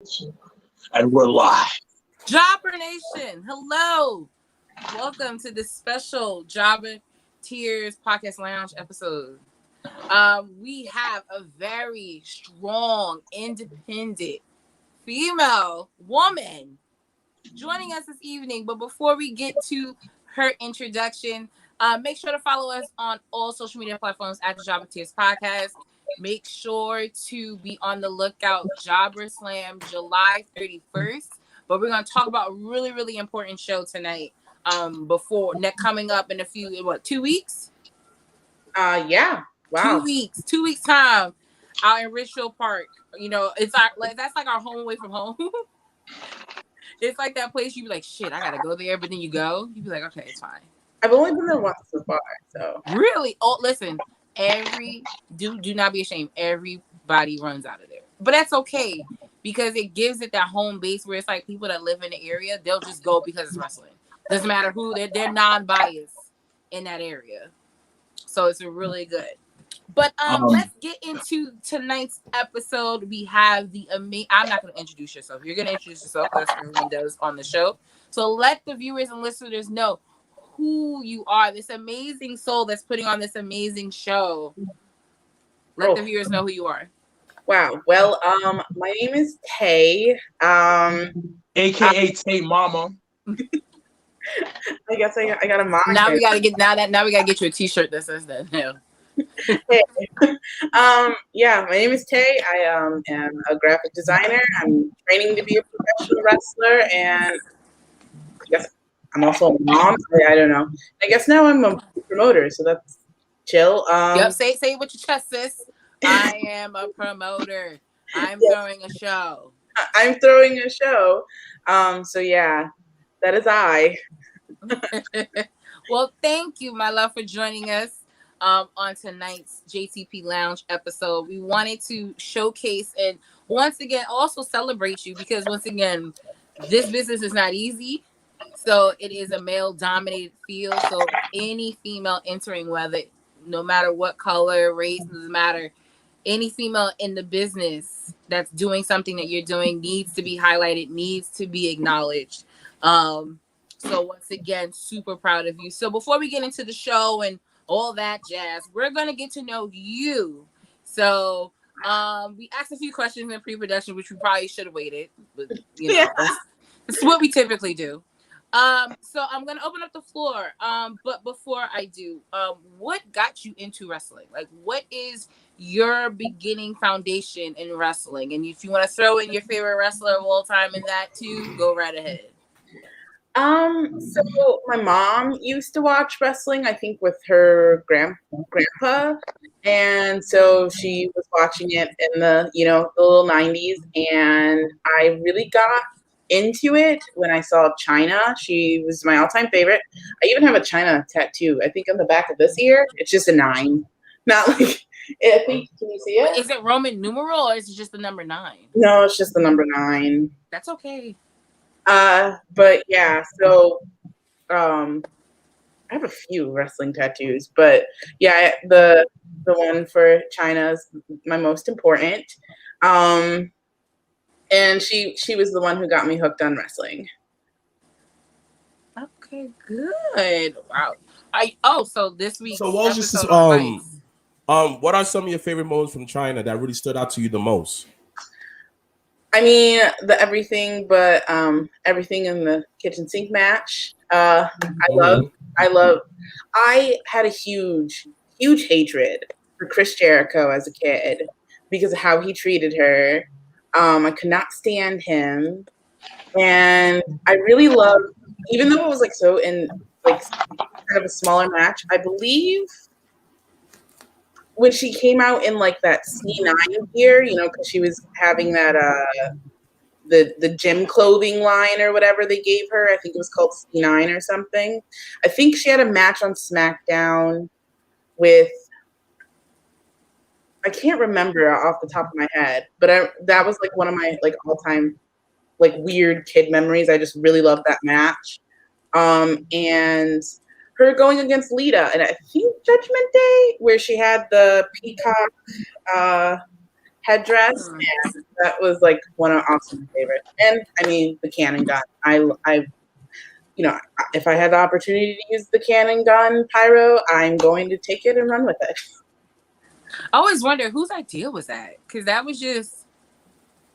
And we're live. Jobber Nation, hello. Welcome to this special Jobber Tears Podcast Lounge episode. We have a very strong, independent female woman joining us this evening. But before we get to her introduction, make sure to follow us on all social media platforms at the Jobber Tears Podcast. Make sure to be on the lookout. Jobber Slam July 31st. But we're going to talk about a really, really important show tonight. Coming up in 2 weeks? Yeah. Wow. 2 weeks. 2 weeks time out in Richfield Park. You know, that's like our home away from home. It's like that place you be like, shit, I gotta go there, but then you go, you be like, okay, it's fine. I've only been there once so far, so really. Oh, listen, do not be ashamed. Everybody runs out of there, but that's okay because it gives it that home base where it's like people that live in the area, they'll just go because it's wrestling. Doesn't matter who they're non-biased in that area, so it's really good. But let's get into tonight's episode. We have I'm not going to introduce yourself. You're going to introduce yourself. That's what everyone does on the show. So let the viewers and listeners know who you are. This amazing soul that's putting on this amazing show. Let the viewers know who you are. Wow. Well, my name is Tay. AKA Tay Mama. I guess I got a moniker. Now we gotta get you a T-shirt that says that. No. Yeah, my name is Tay. I am a graphic designer. I'm training to be a professional wrestler, and I guess I'm also a mom. I don't know. I guess now I'm a promoter, so that's chill. Yep, say it with your chest, sis. I am a promoter. I'm throwing a show. I'm throwing a show. So yeah, that is I. Well, thank you, my love, for joining us on tonight's JTP Lounge episode. We wanted to showcase and once again also celebrate you because once again, this business is not easy. So it is a male-dominated field. So any female entering, no matter what color, race, doesn't matter, any female in the business that's doing something that you're doing needs to be highlighted, needs to be acknowledged. So once again, super proud of you. So before we get into the show and all that jazz, we're going to get to know you. So we asked a few questions in pre-production, which we probably should have waited. But, that's what we typically do. So I'm going to open up the floor. But before I do, what got you into wrestling? Like, what is your beginning foundation in wrestling? And if you want to throw in your favorite wrestler of all time in that too, go right ahead. So my mom used to watch wrestling, I think with her grandpa. And so she was watching it in the little 90s. And I really got into it when I saw Chyna. She was my all-time favorite. I even have a Chyna tattoo. I think on the back of this ear, it's just a 9. Not like, I think, can you see it? Is it Roman numeral or is it just the number 9? No, it's just the number 9. That's okay. But yeah, so I have a few wrestling tattoos, but yeah, the one for Chyna is my most important. And she was the one who got me hooked on wrestling. Okay, good. Wow. So this week. So what was your what are some of your favorite moments from Chyna that really stood out to you the most? I mean, the everything, but everything in the kitchen sink match. I had a huge hatred for Chris Jericho as a kid because of how he treated her. I could not stand him, and I really loved, even though it was kind of a smaller match. I believe when she came out in that C9 gear, because she was having that the gym clothing line or whatever they gave her. I think it was called C9 or something. I think she had a match on SmackDown with, I can't remember off the top of my head, but that was one of my all-time weird kid memories. I just really loved that match. And her going against Lita, and I think Judgment Day, where she had the peacock headdress, and that was like one of awesome favorites. And I mean, the cannon gun. If I had the opportunity to use the cannon gun pyro, I'm going to take it and run with it. I always wonder whose idea was that, because that was just,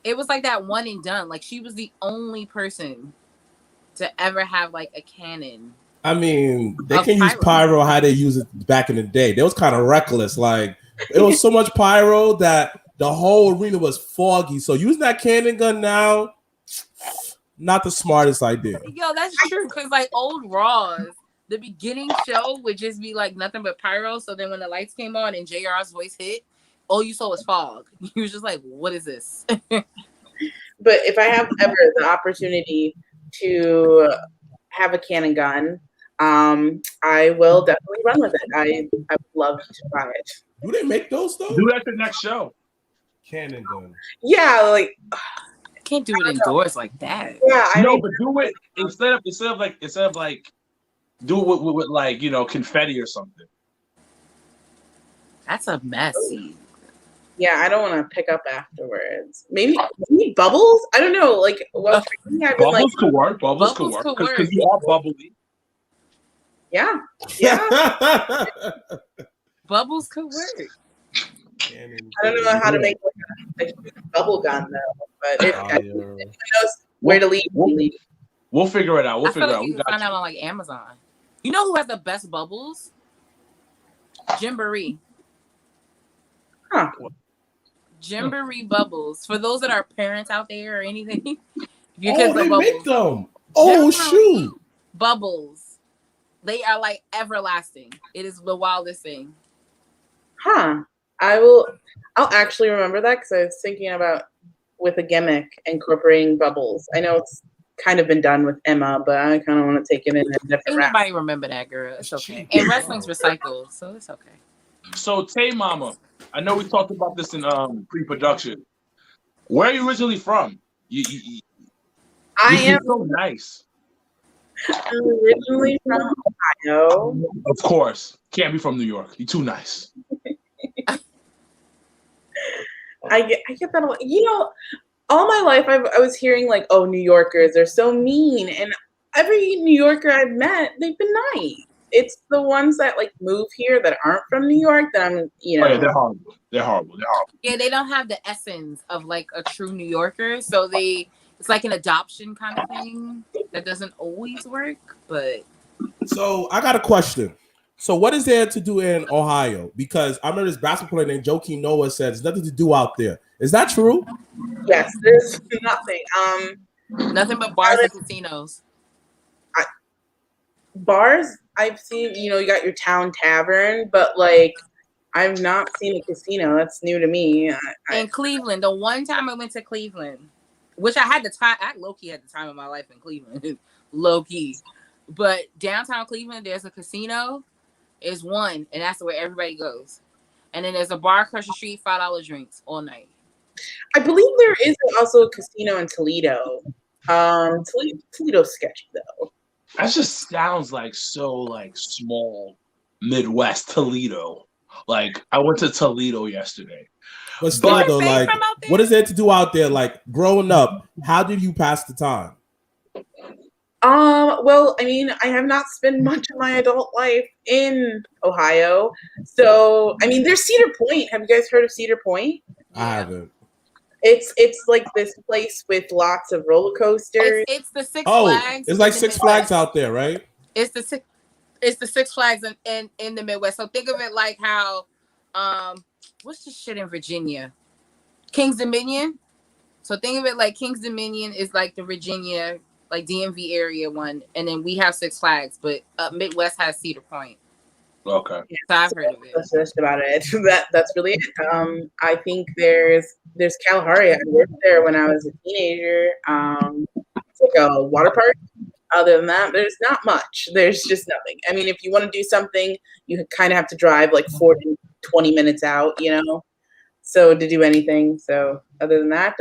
it was like that one and done. Like she was the only person to ever have like a cannon. I mean, they can use pyro how they use it back in the day. They was kind of reckless. Like it was so much pyro that the whole arena was foggy. So using that cannon gun now, not the smartest idea. Yo, that's true. Because like old Raws, the beginning show would just be like nothing but pyro. So then when the lights came on and JR's voice hit, all you saw was fog. You was just like, what is this? But if I have ever the opportunity to have a cannon gun, I will definitely run with it. I would love to try it. Do they make those though? Do that the next show. Cannon gun. Yeah, like I can't do it indoors like that. yeah. But do it instead of like do it with like confetti or something. That's a messy. Yeah, I don't want to pick up afterwards. Maybe bubbles. I don't know. Like, well, Bubbles could work. Bubbles could work because you are bubbly. Yeah. Bubbles could work. I don't know how to make a bubble gun though, but if anyone knows where to lead, we'll figure it out. You can find out on like Amazon. You know who has the best bubbles? Gymboree. Huh. Gymboree bubbles. For those that are parents out there or anything, they make them. Oh shoot! Bubbles. They are like everlasting. It is the wildest thing. Huh. I'll actually remember that because I was thinking about with a gimmick incorporating bubbles. I know it's kind of been done with Emma, but I kind of want to take it in a different route. Anybody remember that, girl? It's okay. And wrestling's recycled, so it's okay. So Tay Mama, I know we talked about this in pre-production. Where are you originally from? You're so nice. I'm originally from Ohio. Of course. Can't be from New York. You're too nice. I get that a lot. All my life I was hearing like, oh, New Yorkers, they're so mean. And every New Yorker I've met, they've been nice. It's the ones that like move here that aren't from New York that I'm, Oh, yeah, they're horrible. They're horrible. Yeah, they don't have the essence of like a true New Yorker. So it's like an adoption kind of thing that doesn't always work. But so I got a question. So what is there to do in Ohio? Because I remember this basketball player named Joakim Noah said there's nothing to do out there. Is that true? Yes, there's nothing. Nothing but bars and casinos. Bars, I've seen, you got your town tavern, but like I've not seen a casino. That's new to me. In Cleveland, the one time I went to Cleveland, which I low-key had the time of my life in Cleveland. Low-key. But downtown Cleveland, there's a casino. Is one, and that's where everybody goes. And then there's a bar across the street, $5 drinks all night. I believe there is also a casino in Toledo. Toledo's sketchy though. That just sounds like so like small Midwest Toledo. Like I went to Toledo yesterday. But still though, like what is there to do out there? Like growing up, how did you pass the time? Well, I mean, I have not spent much of my adult life in Ohio. So, I mean, there's Cedar Point. Have you guys heard of Cedar Point? I haven't. It's like this place with lots of roller coasters. It's the Six Flags. It's like Six Flags out there, right? It's the Six Flags in the Midwest. So think of it like how what's the shit in Virginia? King's Dominion. So think of it like King's Dominion is like the Virginia, like DMV area one, and then we have Six Flags, but Midwest has Cedar Point. Okay. So I've heard of it. That's just about it. That's really it. I think there's Kalahari. I worked there when I was a teenager. It's like a water park. Other than that, there's not much. There's just nothing. I mean, if you want to do something, you kind of have to drive like 40, 20 minutes out, so to do anything. So other than that,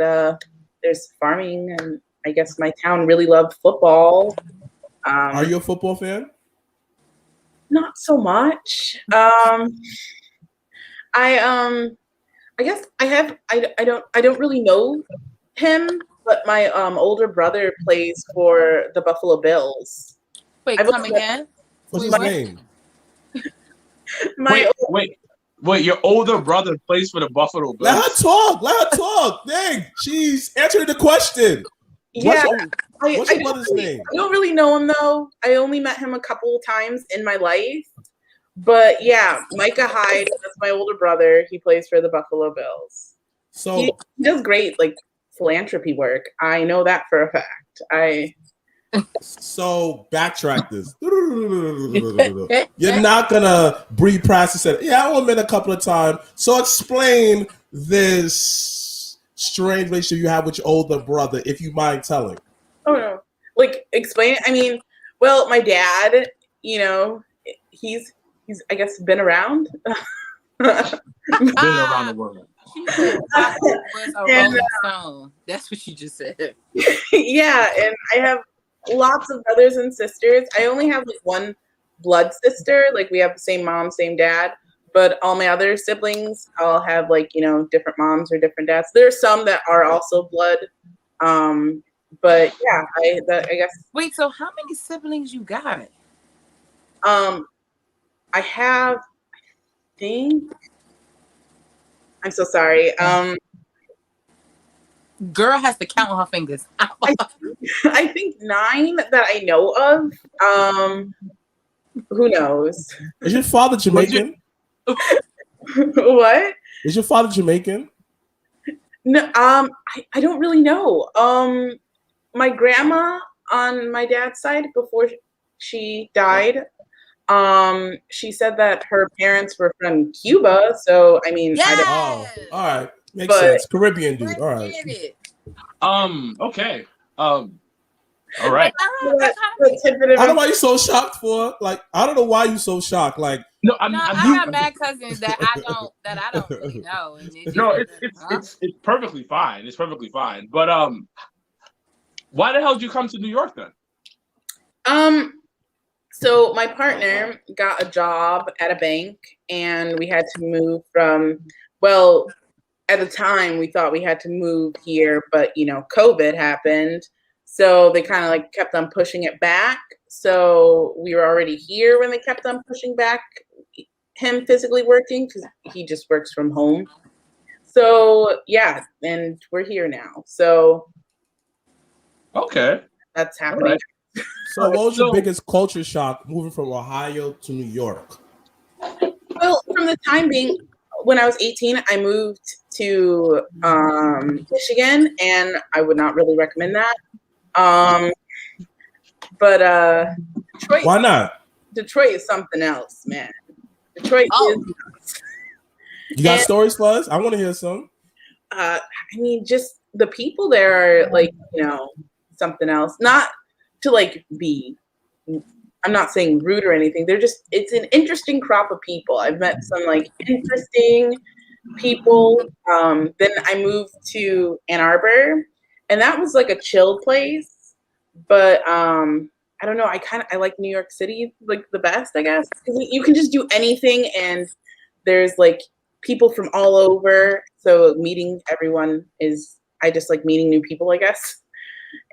there's farming, and I guess my town really loved football. Are you a football fan? Not so much. I guess I don't really know him, but my older brother plays for the Buffalo Bills. Wait, come again? What's his name? Wait, your older brother plays for the Buffalo Bills? Let her talk. Dang, she's answering the question. Yeah, what's your brother's name? I don't really know him though. I only met him a couple of times in my life. But yeah, Micah Hyde, that's my older brother. He plays for the Buffalo Bills. So he does great like philanthropy work. I know that for a fact. So backtrack this. You're not gonna breathe past and say, yeah, I only met a couple of times. So explain this strange relationship you have with your older brother, if you mind telling. Oh no. Like explain it. I mean, well, my dad, you know, he's I guess been around. Been around the world. She said was a Rolling Stone. That's what you just said. Yeah, and I have lots of brothers and sisters. I only have like one blood sister. Like we have the same mom, same dad. But all my other siblings all have like, you know, different moms or different dads. There's some that are also blood. But yeah, I guess. Wait, so how many siblings you got? I have, I think. I'm so sorry. Girl has to count her fingers. I think 9 that I know of. Who knows? Is your father Jamaican? What? Is your father Jamaican? No, I don't really know. My grandma on my dad's side, before she died, she said that her parents were from Cuba. So I mean, yes! All right, makes sense. Caribbean dude. All right. Okay. All right. I don't know why you're so shocked for. Like, I don't know why you're so shocked. Like, no, I got mad cousins that I don't really know. And it's perfectly fine. It's perfectly fine. But why the hell did you come to New York then? So my partner got a job at a bank, and we had to move from. Well, at the time we thought we had to move here, but you know, COVID happened. So they kind of like kept on pushing it back. So we were already here when they kept on pushing back him physically working, because he just works from home. So yeah, and we're here now. So okay, that's happening. Right. So what was your biggest culture shock moving from Ohio to New York? Well, from the time being, when I was 18, I moved to Michigan, and I would not really recommend that. But Detroit. Why not? Detroit is something else, man. Detroit is nuts. You got stories for us? I want to hear some. I mean, just the people there are like, you know, something else. Not to like be, I'm not saying rude or anything. They're just, it's an interesting crop of people. I've met some like interesting people. Then I moved to Ann Arbor, and that was like a chill place. But I don't know. I like New York City like the best, I guess, because you can just do anything, and there's like people from all over. So meeting everyone I just like meeting new people, I guess,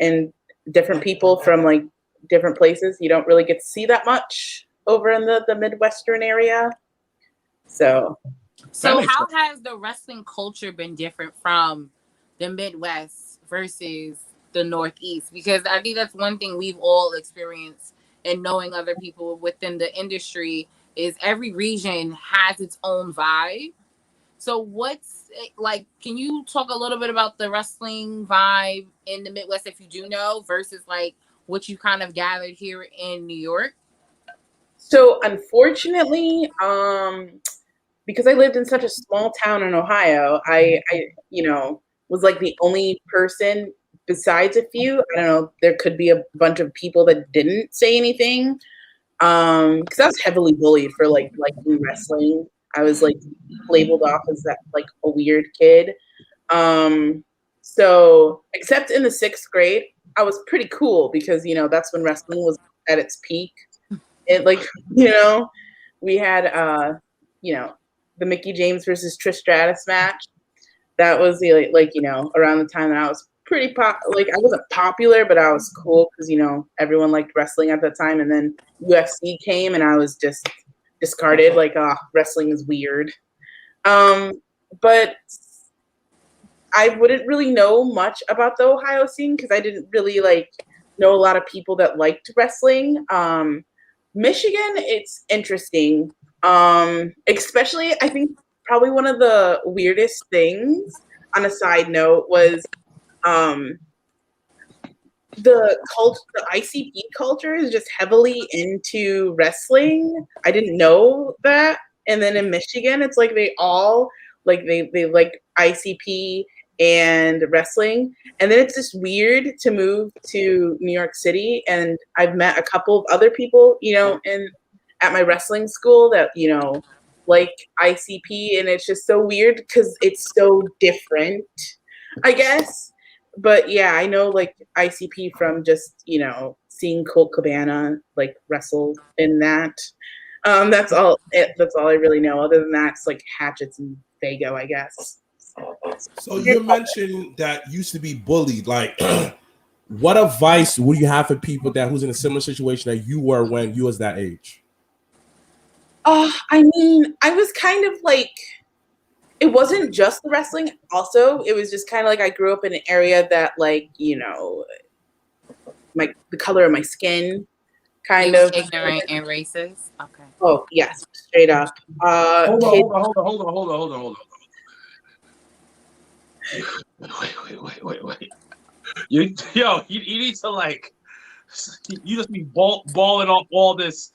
and different people from like different places. You don't really get to see that much over in the Midwestern area. So how has the wrestling culture been different from the Midwest versus the Northeast? Because I think that's one thing we've all experienced, and knowing other people within the industry, is every region has its own vibe. So what's like, can you talk a little bit about the wrestling vibe in the Midwest, if you do know, versus like what you kind of gathered here in New York? So unfortunately, because I lived in such a small town in Ohio, I you know, was like the only person besides a few. I don't know, there could be a bunch of people that didn't say anything. Because I was heavily bullied for like wrestling. I was like labeled off as that like a weird kid. So except in the 6th grade, I was pretty cool because, you know, that's when wrestling was at its peak. It like, you know, we had you know, the Mickey James versus Trish Stratus match. that was the like around the time that I was pretty like I wasn't popular, but I was cool because everyone liked wrestling at that time, and then UFC came, and I was just discarded. Like, wrestling is weird. But I wouldn't really know much about the Ohio scene because I didn't really know a lot of people that liked wrestling. Michigan, it's interesting. Especially, I think probably one of the weirdest things on a side note was the ICP culture is just heavily into wrestling. I didn't know that. And then in Michigan, it's like they all they like ICP and wrestling. And then it's just weird to move to New York City. And I've met a couple of other people, at my wrestling school that, like ICP. And it's just so weird because it's so different, I guess. But yeah, I know ICP from just, seeing Colt Cabana wrestle in that. That's all I really know. Other than that, it's Hatchets and Fago, I guess. So you mentioned that you used to be bullied. What advice would you have for people who's in a similar situation that you were when you was that age? I mean, I was kind of it wasn't just the wrestling. Also, it was just kind of I grew up in an area that the color of my skin kind of ignorant and racist. Okay. Oh yes, straight up. Hold on. Wait. You need to you just be balling off all this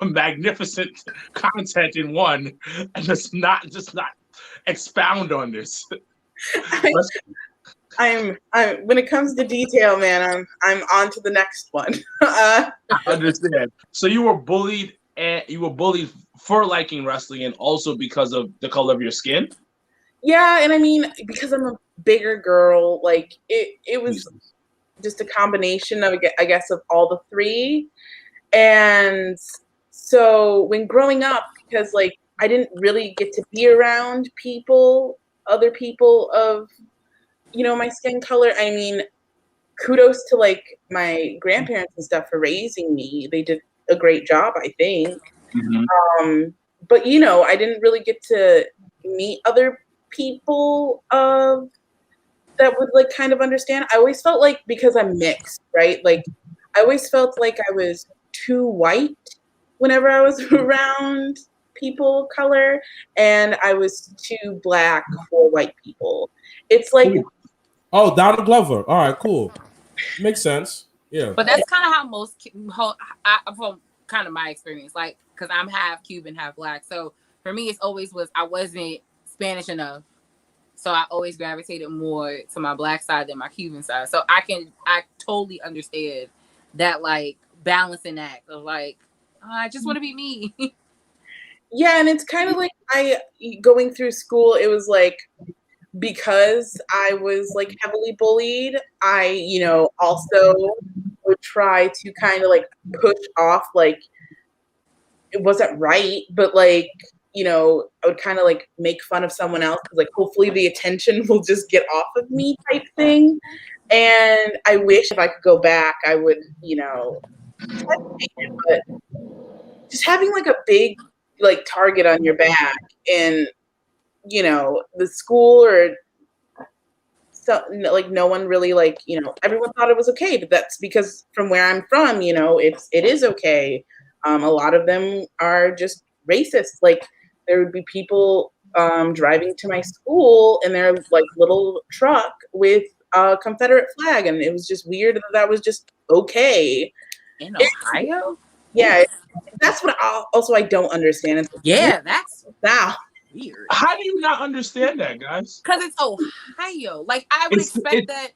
magnificent content in one, and just not expound on this. I'm when it comes to detail, man, I'm on to the next one. I understand. So you were bullied for liking wrestling, and also because of the color of your skin. Yeah, and I mean because I'm a bigger girl, it was just a combination of, I guess, of all the three. And so when growing up, because I didn't really get to be around other people of my skin color. I mean, kudos to my grandparents and stuff for raising me. They did a great job, I think. Mm-hmm. But I didn't really get to meet other people that would kind of understand. I always felt because I'm mixed, right? I always felt I was too white whenever I was around people of color, and I was too black for white people. It's oh, Donald Glover. All right, cool. Makes sense. Yeah. But that's kind of how from kind of my experience, because I'm half Cuban, half black. So for me, it's always I wasn't Spanish enough. So I always gravitated more to my black side than my Cuban side. So I totally understand that balancing act of I just want to be me. Yeah, and it's kind of going through school, it was because I was heavily bullied, I, also would try to kind of push off it wasn't right, but I would kind of make fun of someone else because hopefully the attention will just get off of me type thing. And I wish if I could go back, I would, but just having a big target on your back in the school or so, no one really everyone thought it was okay, but that's because from where I'm from, it is okay. A lot of them are just racist. There would be people driving to my school in their little truck with a Confederate flag, and it was just weird that was just okay. In Ohio? Yeah, that's what I don't understand. Yeah, that's wow. Weird. How do you not understand that, guys? Because it's Ohio. I would expect that.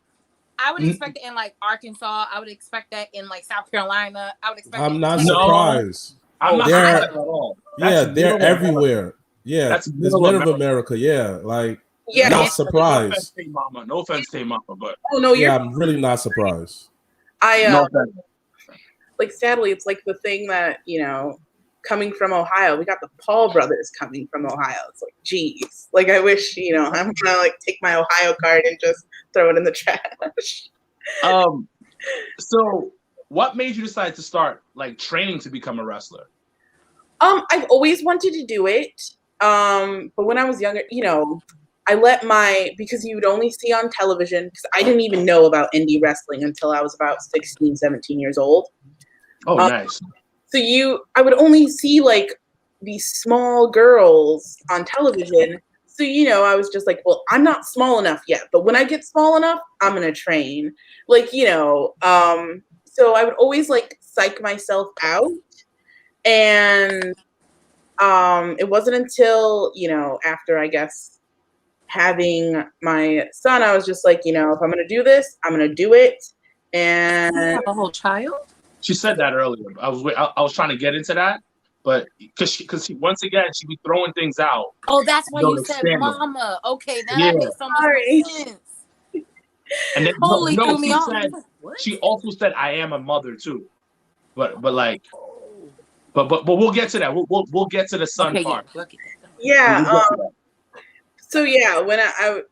I would expect it in Arkansas. I would expect that in South Carolina. I would expect. I'm not surprised. I'm not surprised at all. They're everywhere. Yeah, that's middle of America. Yeah, not surprised. No offense, to Mama, but I'm really not surprised. Sadly, it's the thing that coming from Ohio. We got the Paul brothers coming from Ohio. It's like, geez. Like, I wish, I'm going to, like, take my Ohio card and just throw it in the trash. So what made you decide to start, like, training to become a wrestler? I've always wanted to do it. But when I was younger, I because you would only see on television, because I didn't even know about indie wrestling until I was about 16, 17 years old. Oh, nice. So I would only see like these small girls on television. So, I was just like, well, I'm not small enough yet, but when I get small enough, I'm going to train. Like, so I would always like psych myself out. And it wasn't until, after, I guess, having my son, I was just like, if I'm going to do this, I'm going to do it. And you have a whole child? She said that earlier. I was trying to get into that, but because once again, she be throwing things out. Oh, that's why you said mama. Okay, now that makes so much more sense. And then totally threw me off. She also said I am a mother too, but we'll get to that. We'll get to the son part. Yeah. So yeah, when I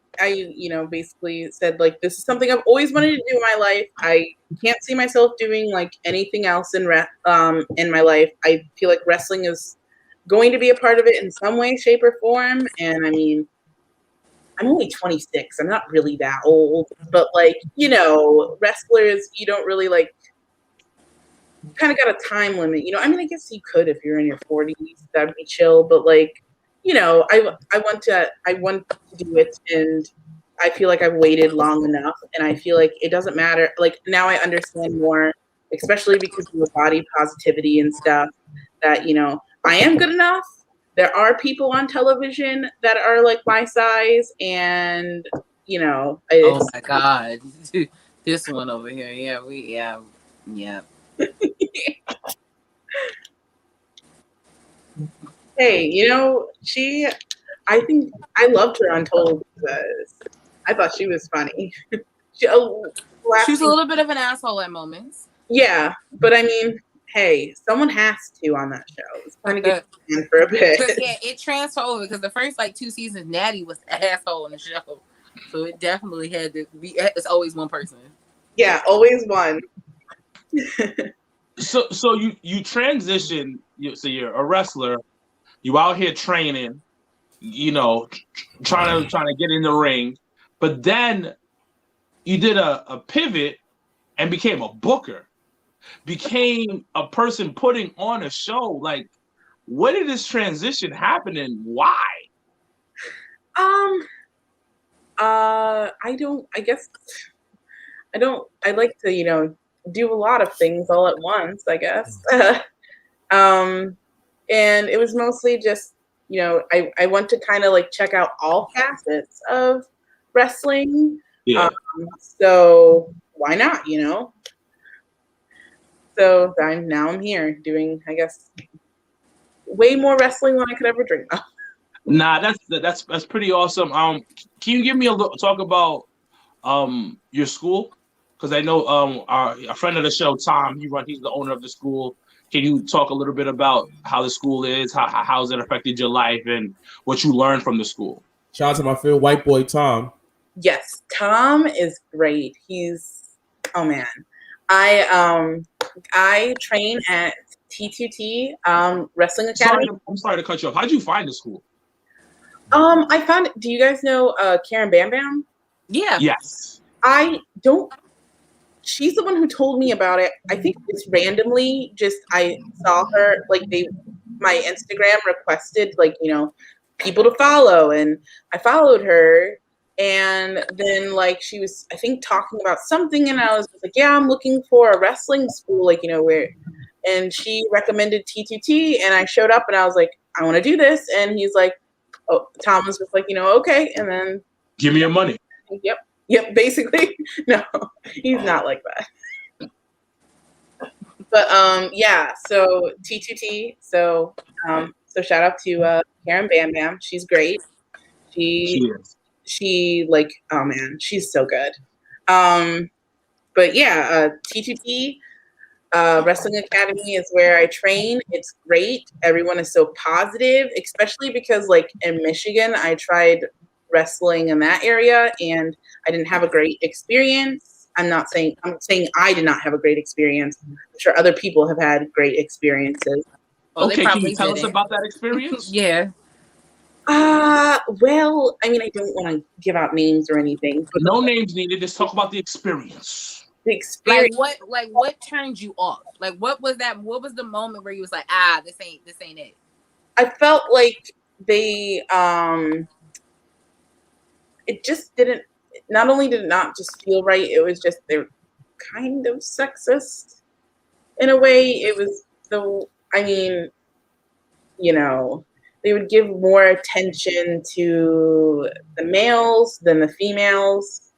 basically said, like, this is something I've always wanted to do in my life. I can't see myself doing like anything else in my life. I feel like wrestling is going to be a part of it in some way, shape, or form. And I mean, I'm only 26. I'm not really that old, but like, wrestlers, you don't really like, kind of got a time limit. I mean, I guess you could if you're in your 40s, that'd be chill. But like, I want to do it, and I feel like I've waited long enough, and I feel like it doesn't matter. Like, now I understand more, especially because of the body positivity and stuff, that, I am good enough. There are people on television that are like my size, and, oh my God. This one over here. Yeah. Hey, I think I loved her on Total because I thought she was funny. She was a little bit of an asshole at moments. Yeah, but I mean, hey, someone has to on that show. It's kind of get in for a bit. Yeah, it transferred over because the first 2 seasons, Natty was the asshole on the show. So it definitely had to be. It's always one person. Yeah, always one. So you transition. So you're a wrestler. You out here training. Trying to get in the ring, but then you did a pivot and became a booker. Became a person putting on a show. Like, when did this transition happen and why? I like to, do a lot of things all at once, I guess. And it was mostly just, I want to kind of like check out all facets of wrestling. Yeah. So why not, So I'm here doing, I guess, way more wrestling than I could ever dream of. Nah, that's pretty awesome. Can you give me talk about your school? Because I know a friend of the show, Tom, he's the owner of the school. Can you talk a little bit about how the school is, how's it affected your life, and what you learned from the school? Shout out to my favorite white boy, Tom. Yes, Tom is great. Oh man. I train at T2T Wrestling Academy. I'm sorry to cut you off. How did you find the school? I found it. Do you guys know Karen Bam Bam? Yeah. Yes. She's the one who told me about it. I think it's randomly. I saw her, like, my Instagram requested, like, people to follow, and I followed her. And then, like, she was, I think, talking about something, and I was like, yeah, I'm looking for a wrestling school, like, where, and she recommended T2T, and I showed up, and I was like, I want to do this, and he's like, oh, Tom was just like, okay, and then. Give me your money. Yep, basically. No, he's not like that. But, yeah, so T2T, so shout out to Karen Bam Bam, she's great. She like, oh man, she's so good. But yeah, T2T, Wrestling Academy is where I train. It's great. Everyone is so positive, especially because like in Michigan, I tried wrestling in that area and I didn't have a great experience. I'm saying I did not have a great experience. I'm sure other people have had great experiences. Oh, Okay, can you tell us about that experience? Yeah. Well, I mean, I don't want to give out names or anything, but No names needed. Just talk about the experience. the experience. Like what turned you off? Like what was the moment where you was like, this ain't it? I felt like they it just didn't, not only did it not just feel right, it was just they're kind of sexist in a way. It was I mean, they would give more attention to the males than the females,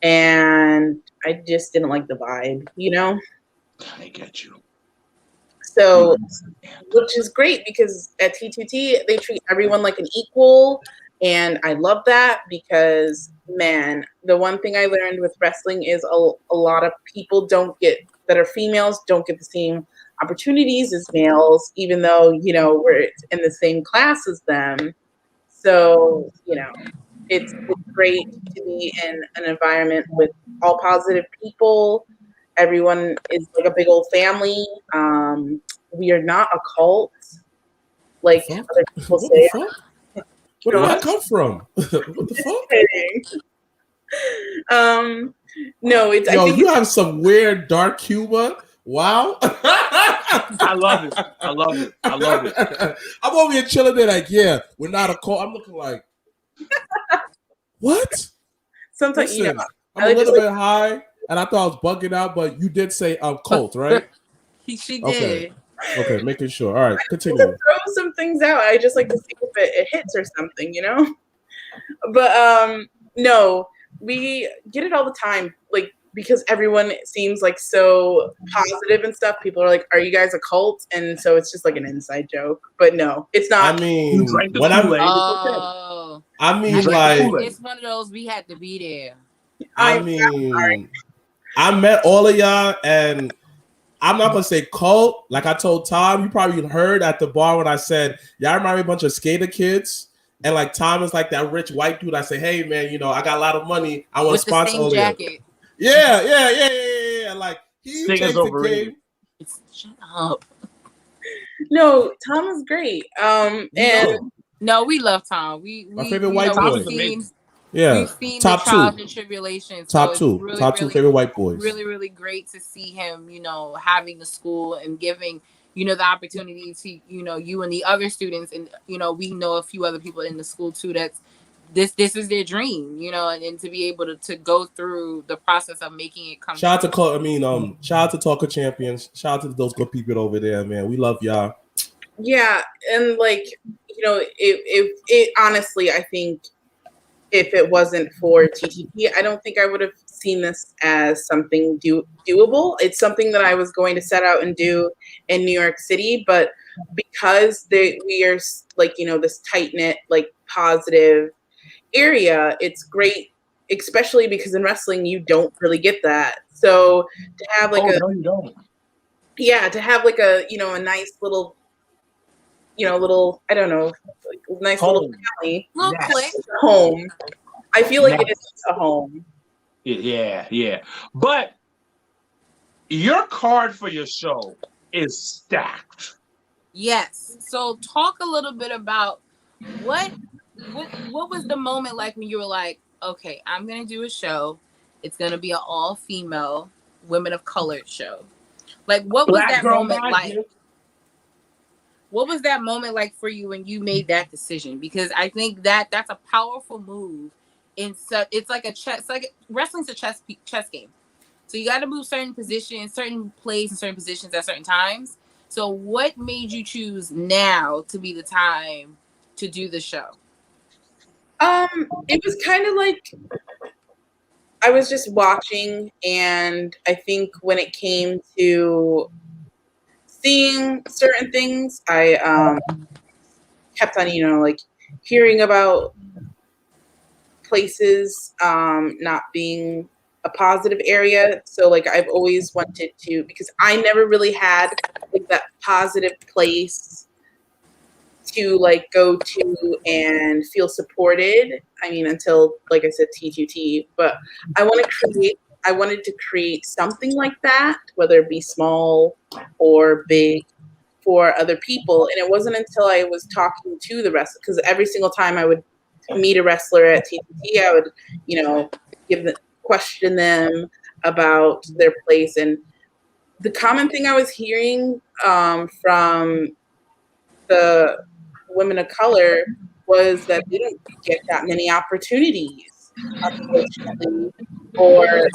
and I just didn't like the vibe, I get you. So, which is great because at T2T, they treat everyone like an equal. And I love that because, man, the one thing I learned with wrestling is a lot of people that are females don't get the same opportunities as males, even though, we're in the same class as them. So, it's great to be in an environment with all positive people. Everyone is like a big old family. We are not a cult, like other people What say. the fuck? Where did that come from? What the fuck? No, it's. Yo, you have some weird dark humor. Wow. I love it. I love it. I love it. I'm over here chilling there like, yeah, we're not a cult. I'm looking like, what? Sometimes, Listen, I'm a little bit high, and I thought I was bugging out, but you did say cult, right? She did. Okay, making sure. All right, continue. Throw some things out. I just like to see if it hits or something, But no, we get it all the time, like because everyone seems like so positive and stuff. People are like, "Are you guys a cult?" And so it's just like an inside joke. But no, it's not. I mean, when it's one of those we had to be there. I mean, I met all of y'all, and I'm not gonna say cult. Like I told Tom, you probably heard at the bar when I said, "Y'all remind me of a bunch of skater kids." And like Tom is like that rich white dude. I say, "Hey man, I got a lot of money. I want to sponsor all of you." Yeah. Like he changed the game. Shut up. No, Tom is great. No, we love Tom. My favorite white boy. We've seen top the trials two. and tribulations. Top so two. Top two favorite white boys. Really, really great to see him, having the school and giving, the opportunity to, you and the other students. And, we know a few other people in the school too, that's this is their dream, and to be able to go through the process of making it come shout out to Talker Champions. Shout out to those good people over there, man. We love y'all. Yeah. And like, it honestly, I think if it wasn't for TTP, I don't think I would have seen this as something doable. It's something that I was going to set out and do in New York City, but because we are like, this tight-knit, like positive area, it's great, especially because in wrestling, you don't really get that. So to have like to have like a, a nice little, I don't know, like nice home. little family, yes. home. I feel like it is a home. Yeah. But your card for your show is stacked. Yes. So talk a little bit about what was the moment like when you were like, okay, I'm gonna do a show. It's gonna be an all-female, women of color show. Like, what was that moment like? What was that moment like for you when you made that decision? Because I think that's a powerful move. It's like wrestling's a chess game. So you got to move certain positions, certain plays, and certain positions at certain times. So what made you choose now to be the time to do the show? It was kind of like I was just watching, and I think when it came to seeing certain things, I kept on, like hearing about places not being a positive area. So like I've always wanted to, because I never really had like that positive place to like go to and feel supported. I mean, until like I said, T2T, but I wanted to create something like that, whether it be small or big for other people. And it wasn't until I was talking to the wrestler, because every single time I would meet a wrestler at T2T, I would, question them about their place. And the common thing I was hearing from the women of color was that they didn't get that many opportunities, unfortunately, or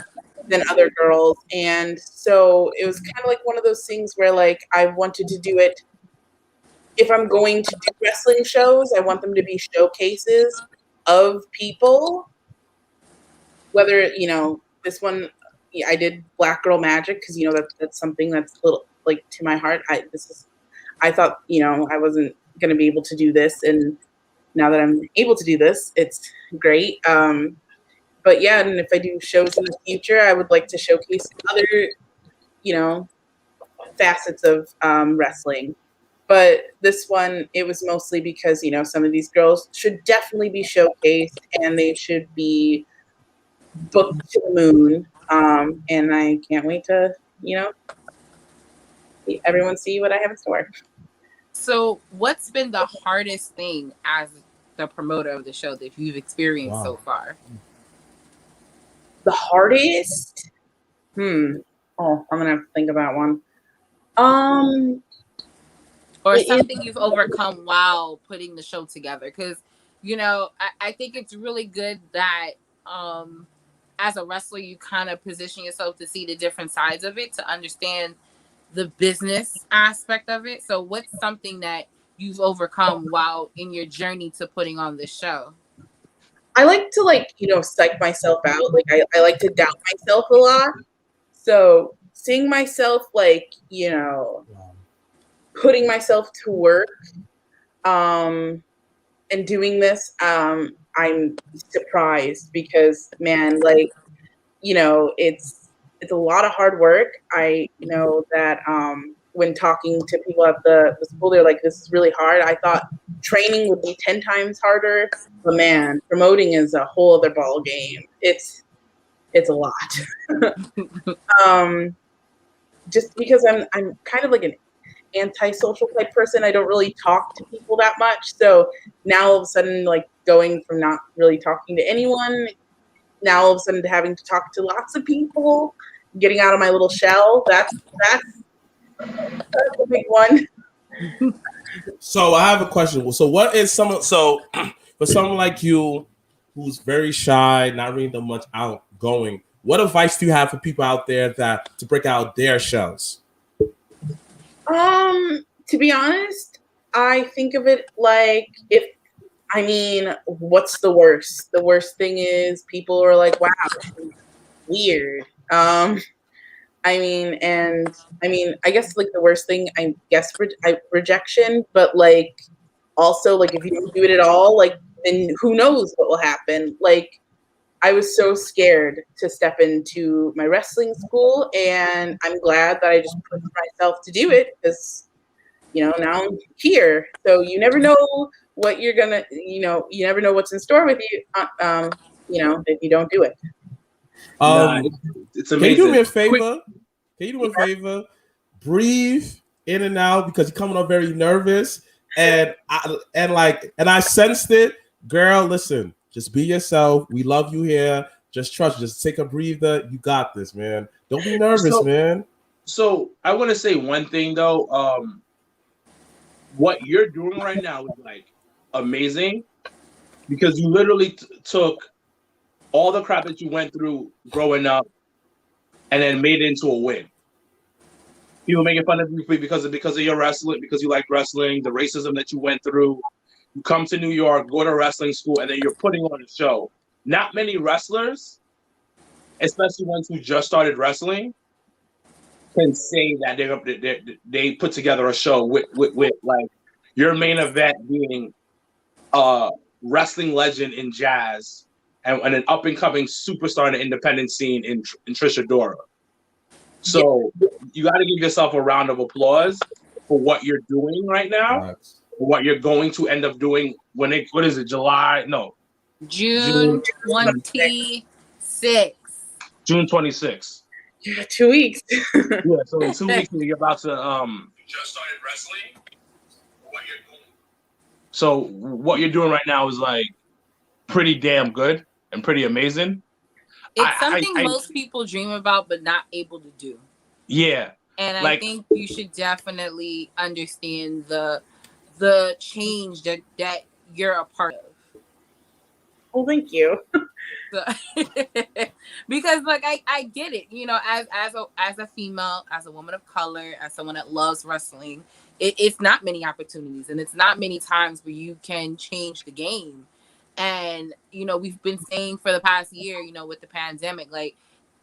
than other girls. And so it was kind of like one of those things where like I wanted to do it. If I'm going to do wrestling shows, I want them to be showcases of people. Whether, this one, I did Black Girl Magic because, that's something that's a little like to my heart. I thought, I wasn't going to be able to do this. And now that I'm able to do this, it's great. But yeah, and if I do shows in the future, I would like to showcase other, facets of wrestling. But this one, it was mostly because, some of these girls should definitely be showcased and they should be booked to the moon. And I can't wait to, everyone see what I have in store. So what's been the hardest thing as the promoter of the show that you've experienced so far? The hardest? Oh, I'm going to have to think about one. Or something you've overcome while putting the show together. Because, I think it's really good that as a wrestler, you kind of position yourself to see the different sides of it, to understand the business aspect of it. So what's something that you've overcome while in your journey to putting on this show? I like to psych myself out. Like I like to doubt myself a lot. So seeing myself putting myself to work and doing this, I'm surprised because man, it's a lot of hard work. I know that when talking to people at the school, they're like, this is really hard. I thought training would be 10 times harder, but man, promoting is a whole other ball game. It's a lot. Just because I'm kind of like an antisocial type person. I don't really talk to people that much. So now all of a sudden, like going from not really talking to anyone, now all of a sudden to having to talk to lots of people, getting out of my little shell, that's a big one. So I have a question. So what is for someone like you who's very shy, not really that much outgoing, what advice do you have for people out there to break out their shells? To be honest, I think of it like what's the worst? The worst thing is people are like, wow, weird. I guess like the worst thing, I guess rejection, but like also like if you don't do it at all, like then who knows what will happen? Like I was so scared to step into my wrestling school, and I'm glad that I just pushed myself to do it because, now I'm here. So you never know what you're gonna, you never know what's in store with you, if you don't do it. It's amazing. Can you do me a favor? Breathe in and out because you're coming up very nervous, and I sensed it, girl. Listen. Just be yourself. We love you here. Just trust. Just take a breather. You got this, man. Don't be nervous, man. So I want to say one thing though. What you're doing right now is like amazing because you literally took all the crap that you went through growing up and then made it into a win. People making fun of you because of your wrestling, because you like wrestling, the racism that you went through. You come to New York, go to wrestling school, and then you're putting on a show. Not many wrestlers, especially ones who just started wrestling, can say that they put together a show with like your main event being a wrestling legend in jazz and an up and coming superstar in the independent scene in Trisha Dora. So you got to give yourself a round of applause for what you're doing right now, for what you're going to end up doing when what is it, July? No, June 26th. June 26th. Yeah, 2 weeks. Yeah, so in 2 weeks you're about to just started wrestling. So what you're doing right now is like pretty damn good and pretty amazing. It's something most people dream about but not able to do. Yeah. And I think you should definitely understand the change that you're a part of. Well, thank you. Because like I get it, you know, as a female, as a woman of color, as someone that loves wrestling, it's not many opportunities and it's not many times where you can change the game. And you know, we've been saying for the past year, you know, with the pandemic, like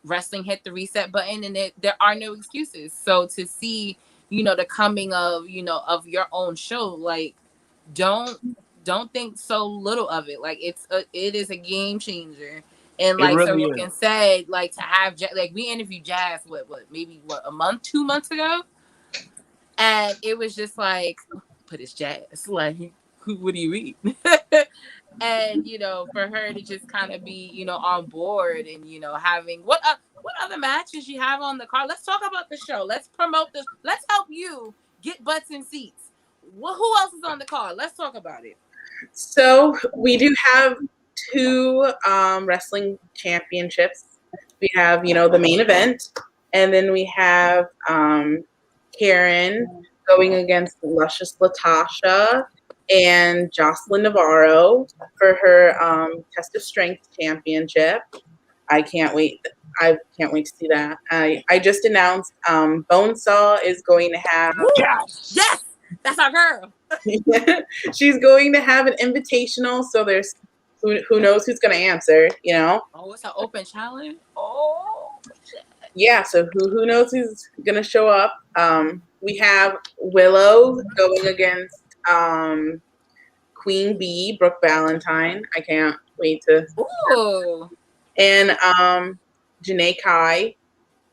wrestling hit the reset button and there are no excuses. So to see, you know, the coming of, you know, of your own show, like don't think so little of it. Like it is a game changer. And like really Sorokin said, like to have like we interviewed Jazz maybe a month, 2 months ago, and it was just like, but it's Jazz. Like, what do you mean? And you know, for her to just kind of be, you know, on board and you know having what other matches you have on the card. Let's talk about the show. Let's promote this. Let's help you get butts and seats. Well, who else is on the card? Let's talk about it. So we do have 2 wrestling championships. We have, you know, the main event, and then we have Karen going against Luscious Latasha and Jocelyn Navarro for her Test of Strength championship. I can't wait to see that. I just announced Bonesaw is going to have yes, that's our girl. She's going to have an invitational, so there's who knows who's going to answer, you know. Oh, it's an open challenge. Oh shit. Yeah, so who knows who's going to show up. We have Willow going against Queen Bee, Brooke Valentine. I can't wait to. Ooh. And Janae Kai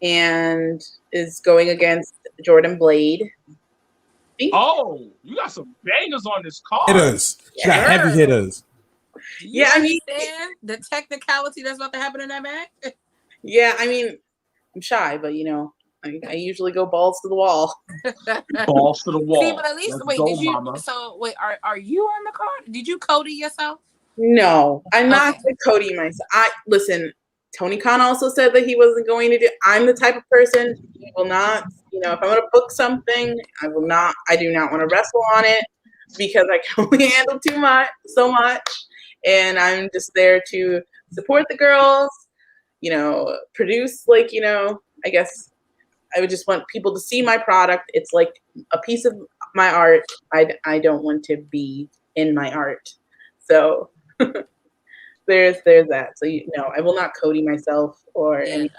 and is going against Jordan Blade. Oh, you got some bangers on this card. Hitters. She got heavy hitters. Yeah, I mean the technicality that's about to happen in that match. Yeah, I mean, I'm shy, but you know, I usually go balls to the wall. Balls to the wall. See, but at least did you? Mama. So wait, are you on the card? Did you Cody yourself? No, I'm not Cody myself. Listen. Tony Khan also said that he wasn't going to do. I'm the type of person who will not. You know, if I'm going to book something, I will not. I do not want to wrestle on it because I can only handle so much, and I'm just there to support the girls. You know, produce like, you know. I guess I would just want people to see my product. It's like a piece of my art. I don't want to be in my art, so. There's that. So you know, I will not Cody myself or anything.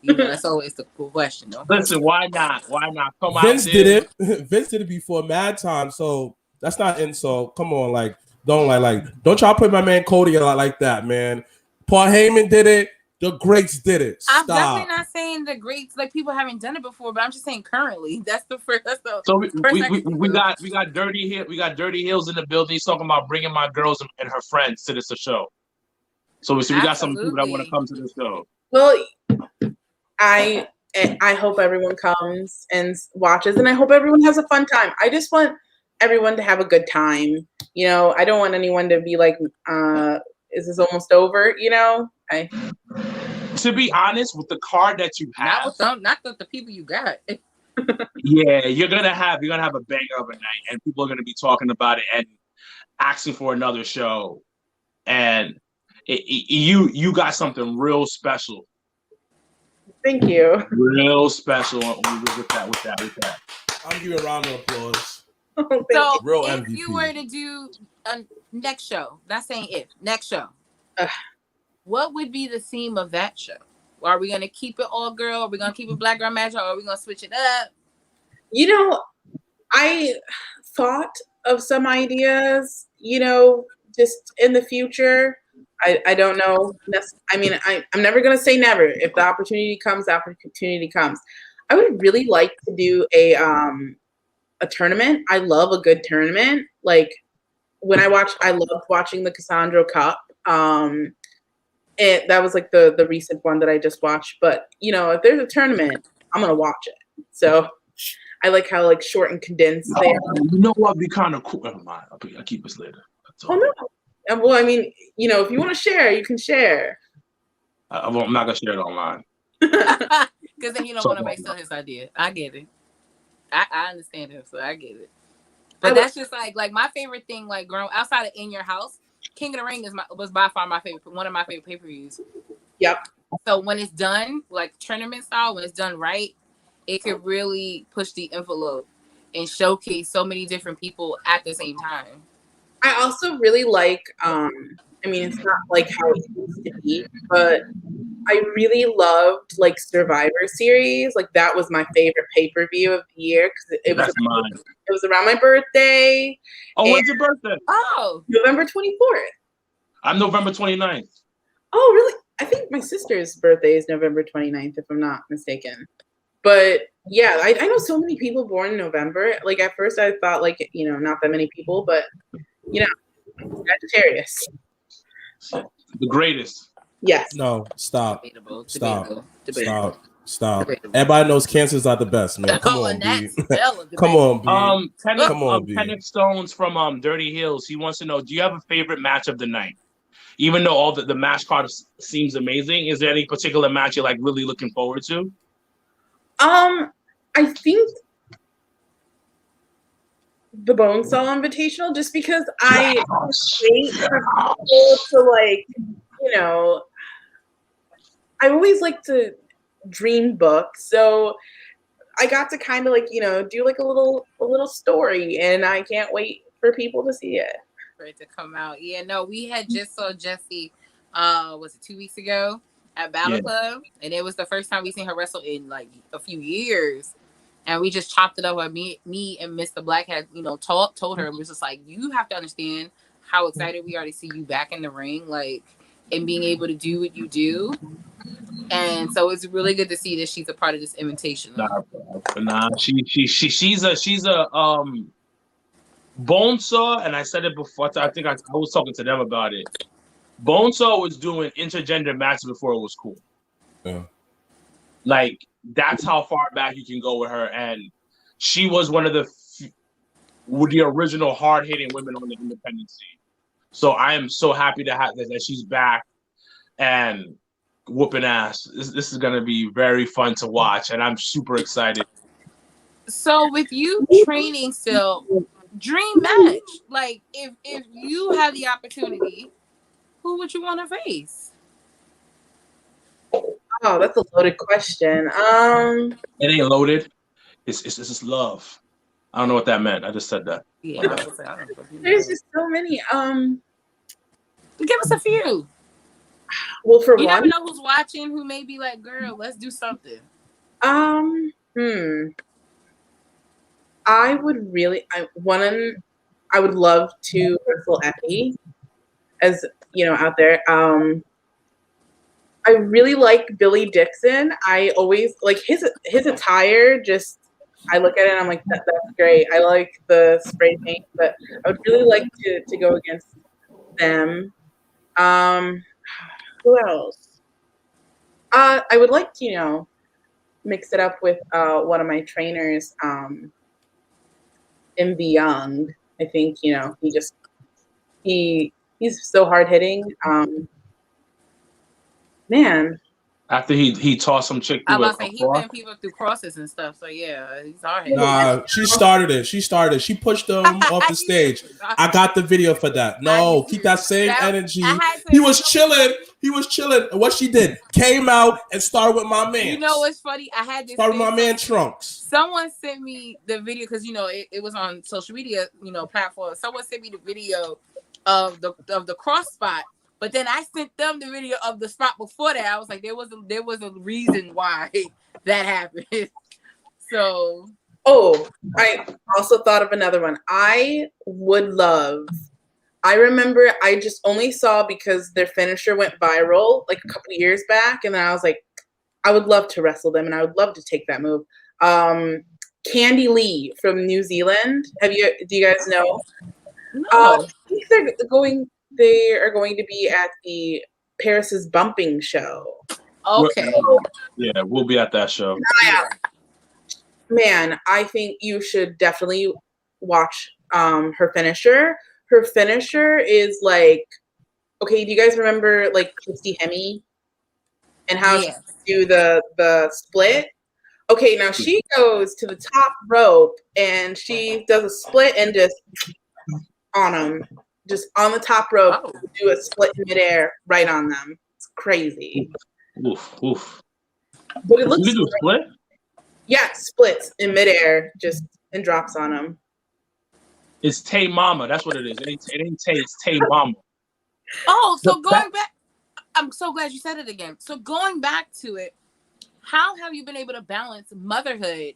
That's always the cool question. Though. Listen, why not? Why not? Come on. Vince did it. Vince did it before Mad Time, so that's not insult. Come on, like don't y'all put my man Cody a lot like that, man. Paul Heyman did it. The greats did it. Stop. I'm definitely not saying the greats like people haven't done it before, but I'm just saying currently. That's the first. That's the so we got Dirty Hill. We got Dirty Hills in the building. He's talking about bringing my girls and her friends to this show. So we got some people that want to come to the show. Well, I hope everyone comes and watches, and I hope everyone has a fun time. I just want everyone to have a good time. You know, I don't want anyone to be like, is this almost over? You know, To be honest, with the card that you have, not with the people you got. Yeah, you're gonna have a banger of a night, and people are gonna be talking about it and asking for another show, and you got something real special. Thank you. Real special with that. I'm giving a round of applause. So, real if MVP. you were to do a next show, not saying if, next show, what would be the theme of that show? Are we gonna keep it all girl? Are we gonna keep it black girl match? Or are we gonna switch it up? You know, I thought of some ideas. You know, just in the future, I don't know. I mean, I'm never gonna say never. If the opportunity comes, the opportunity comes. I would really like to do a tournament. I love a good tournament. Like when I loved watching the Cassandra Cup. That was like the recent one that I just watched. But if there's a tournament, I'm gonna watch it. So I like how like short and condensed they are. You know what would be kind of cool? Never mind. I'll keep this later. Oh no. Well, I mean, if you want to share, you can share. I'm not gonna share it online. Because then you don't want to steal his idea. I get it. I understand him, so I get it. But that's just like my favorite thing, like growing outside of In Your House. King of the Ring was by far one of my favorite pay-per-views. Yep. So when it's done, like tournament style, when it's done right, it could really push the envelope and showcase so many different people at the same time. I also really like, I mean, it's not like how it used to be, but I really loved like Survivor Series. Like that was my favorite pay-per-view of the year because it was around my birthday. Oh, when's your birthday? Oh, November 24th. I'm November 29th. Oh, really? I think my sister's birthday is November 29th, if I'm not mistaken. But yeah, I know so many people born in November. Like at first I thought like, not that many people, but Sagittarius. The greatest. Yes. No, stop. Debatable. Stop. Everybody knows cancers are the best, man. Come on, B. Come on, B. Kenneth Stones from Dirty Hills. He wants to know: do you have a favorite match of the night? Even though all the match card seems amazing, is there any particular match you're like really looking forward to? I think the Bonesaw Invitational, just because I hate for people to like, I always like to dream book, so I got to kind of like do like a little story, and I can't wait for people to see it. For it to come out. Yeah, no, we had just saw Jessie. Was it 2 weeks ago at Battle Club, and it was the first time we seen her wrestle in like a few years. And we just chopped it up. Me and Mr. Black had told her, and was just like, you have to understand how excited we are to see you back in the ring, like, and being able to do what you do. And so it's really good to see that she's a part of this invitation. Nah, she's a Bonesaw, and I said it before. I think I was talking to them about it. Bonesaw was doing intergender matches before it was cool. Yeah. Like that's how far back you can go with her, and she was one of the original hard hitting women on the independent scene. So I am so happy to have that she's back and whooping ass. This is gonna be very fun to watch, and I'm super excited. So with you training still, dream match. Like if you had the opportunity, who would you want to face? Oh, that's a loaded question. It ain't loaded. It's just love. I don't know what that meant. I just said that. Yeah. There's just so many. Give us a few. Well, for you one, never know who's watching, who may be like, girl, let's do something. I would love to wrestle Effie, as out there. I really like Billy Dixon. I always like his attire. Just I look at it and I'm like, that's great. I like the spray paint, but I would really like to go against them. Who else? I would like to mix it up with one of my trainers, MV Young. I think he's so hard hitting. Man. After he tossed some chick through he putting people through crosses and stuff. So yeah, he's hard hitting. Nah, she started it. She pushed him off the stage. I got the video for that. No, keep that same energy. He was chilling. And what she did, came out and started with my man. You know what's funny? I had this. Started with my man Trunks. Someone sent me the video because it was on social media platform. Someone sent me the video of the cross spot. But then I sent them the video of the spot before that. I was like, there was a reason why that happened. So. Oh, I also thought of another one. I would love I remember I just only saw because their finisher went viral like a couple years back, and then I was like, I would love to wrestle them, and I would love to take that move. Candy Lee from New Zealand. Do you guys know? No. I think they are going to be at the Paris's Bumping show. Okay. Yeah, we'll be at that show. Man, I think you should definitely watch her finisher. Her finisher is like, okay, do you guys remember like Christy Hemme and how she do the split? Okay, now she goes to the top rope and she does a split and just on them, just on the top rope, do a split in midair right on them. It's crazy. Oof. But it looks. You do a split? Yeah, splits in midair, just and drops on them. It's Tay Mama. That's what it is. It ain't Tay. It's Tay Mama. Oh, so going back, I'm so glad you said it again. So going back to it, how have you been able to balance motherhood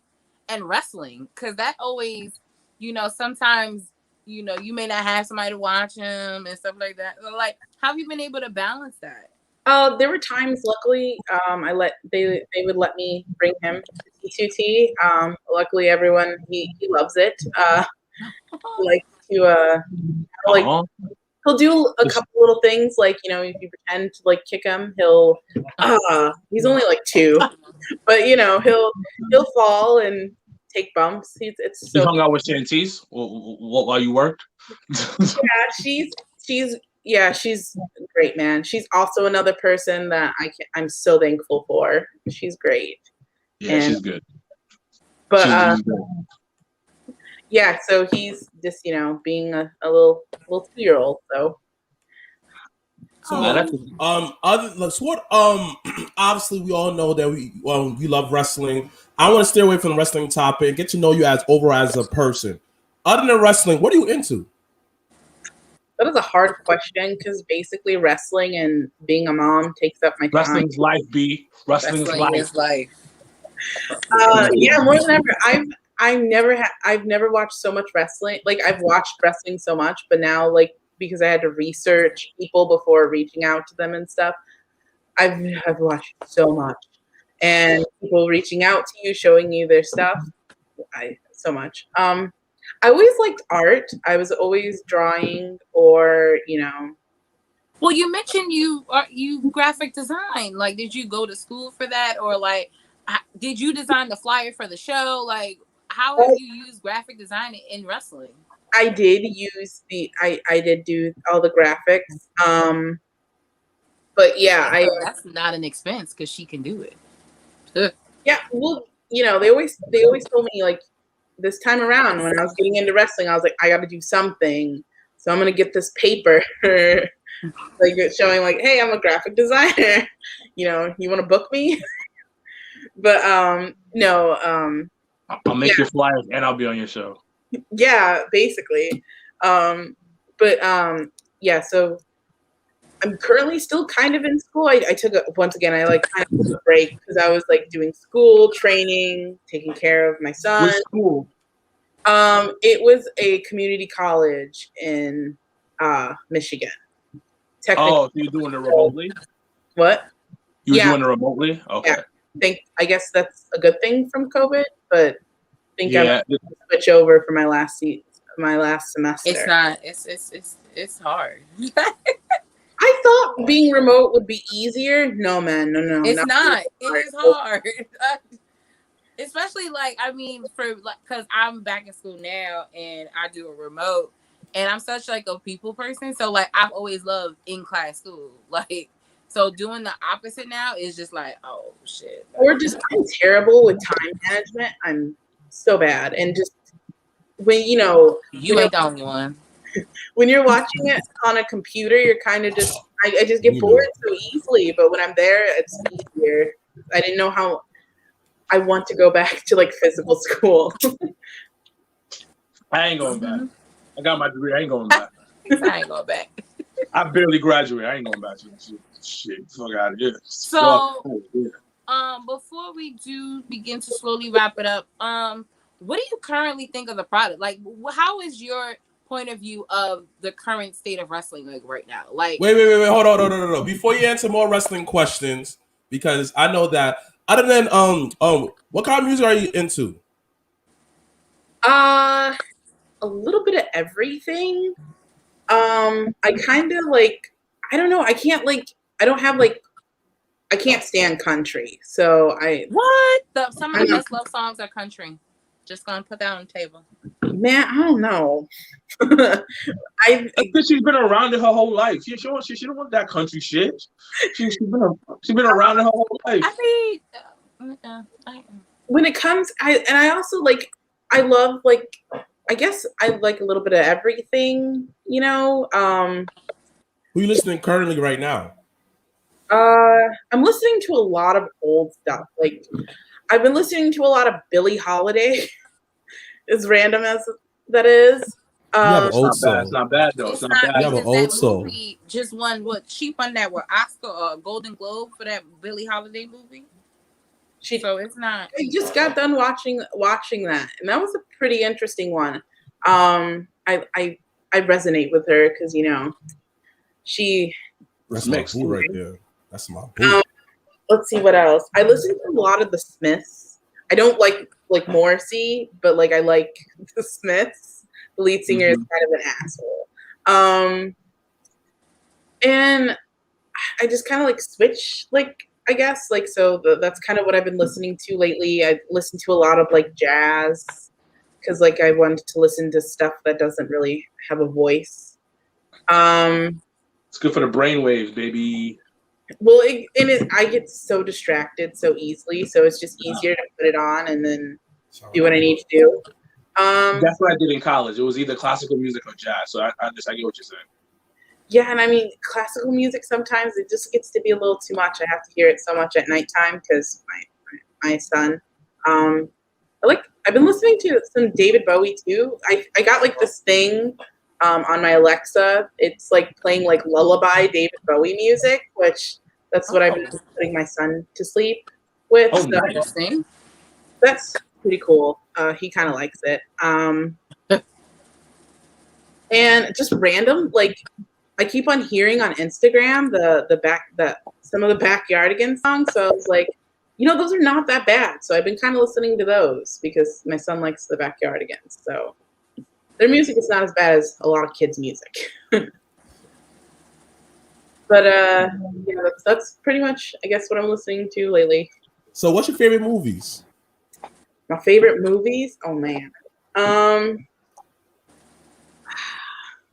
and wrestling? Because that always, sometimes, you may not have somebody to watch him and stuff like that. So, like, how have you been able to balance that? There were times, luckily, they would let me bring him to T2T. Luckily, everyone he loves it. Like to he'll do a couple little things like if you pretend to like kick him, he'll he's only like 2, but he'll fall and take bumps. It's so. You hung out with Shantice while you worked? Yeah, she's great, man. She's also another person that I'm so thankful for. She's great. Yeah, she's good. But yeah, so he's just being a little 2-year-old. So obviously we all know that you love wrestling. I want to stay away from the wrestling topic and get to know you as a person. Other than wrestling, what are you into? That is a hard question because basically wrestling and being a mom takes up my time. Wrestling's life, B. Wrestling is life. Yeah, more than ever. I've never watched so much wrestling. Like I've watched wrestling so much, but now like because I had to research people before reaching out to them and stuff, I've watched so much, and people reaching out to you, showing you their stuff. So much. I always liked art. I was always drawing or, Well, you mentioned you graphic design. Like, did you go to school for that? Or like, did you design the flyer for the show? Like, how have you used graphic design in wrestling? I did use I did do all the graphics. But yeah, that's not an expense because she can do it. Yeah. Well, they always told me like, this time around when I was getting into wrestling, I was like, I got to do something. So I'm going to get this paper like showing like, hey, I'm a graphic designer. You want to book me? But no. I'll make your flyers and I'll be on your show. Yeah, basically. Yeah, so I'm currently still kind of in school. I took once again, I like kind of took a break because I was like doing school, training, taking care of my son. What school? It was a community college in Michigan. Oh, so you're doing it remotely? What? You were doing it remotely? Okay. Yeah. I guess that's a good thing from COVID, but I think I'm going to switch over for my last semester. It's not. It's hard. I thought being remote would be easier. No, man. No. It's not. It is hard. Especially because I'm back in school now and I do a remote and I'm such like a people person. So like I've always loved in-class school. Like, so doing the opposite now is just like, oh shit. I'm terrible with time management. I'm so bad. And just when, you ain't the only one. When you're watching it on a computer, you're kind of just, I just get bored so easily. But when I'm there, it's easier. I didn't know how I want to go back to like physical school. I ain't going back. I got my degree. I ain't going back. I ain't going back. I barely graduated. I ain't going back to shit. Fuck out of here. So, before we do begin to slowly wrap it up, what do you currently think of the product? Like, how is your point of view of the current state of wrestling like right now. Like wait, hold on, no. Before you answer more wrestling questions, because I know that other than what kind of music are you into? A little bit of everything. I kind of like, I don't know. I can't stand country. So some of the best love songs are country. Just gonna put that on the table. Man, I don't know. I think she's been around it her whole life. She don't want that country shit. She's been around it her whole life. I mean, when it comes, I also like, I love like, I guess I like a little bit of everything, you know. Who are you listening currently right now? I'm listening to a lot of old stuff. Like, I've been listening to a lot of Billie Holiday. As random as that is. You have an old soul. It's not bad though. It's not bad. You have an old soul. Movie just won she won that Oscar or Golden Globe for that Billie Holiday movie. So it's not. I just got done watching that, and that was a pretty interesting one. I resonate with her because that's my boo right there. That's my boo. Let's see what else. I listen to a lot of the Smiths. I don't like Morrissey, but like I like the Smiths. The lead singer is kind of an asshole. And I just kind of like switch, like, I guess, like, so that's kind of what I've been listening to lately. I listened to a lot of like jazz because like I wanted to listen to stuff that doesn't really have a voice. It's good for the brainwaves, baby. Well, I get so distracted so easily, so it's just easier to put it on and then do what I need to do. That's what I did in college. It was either classical music or jazz. So I get what you're saying. Yeah, and I mean, classical music sometimes it just gets to be a little too much. I have to hear it so much at nighttime because my son. I've been listening to some David Bowie too. I got like this thing on my Alexa. It's like playing like lullaby David Bowie music, which that's what I've been putting my son to sleep with. Oh, so interesting. That's pretty cool. He kind of likes it. And just random, like I keep on hearing on Instagram some of the Backyardigans songs. So I was like, those are not that bad. So I've been kind of listening to those because my son likes the Backyardigans. So their music is not as bad as a lot of kids' music. But that's pretty much, I guess, what I'm listening to lately. So what's your favorite movies? My favorite movies? Oh man.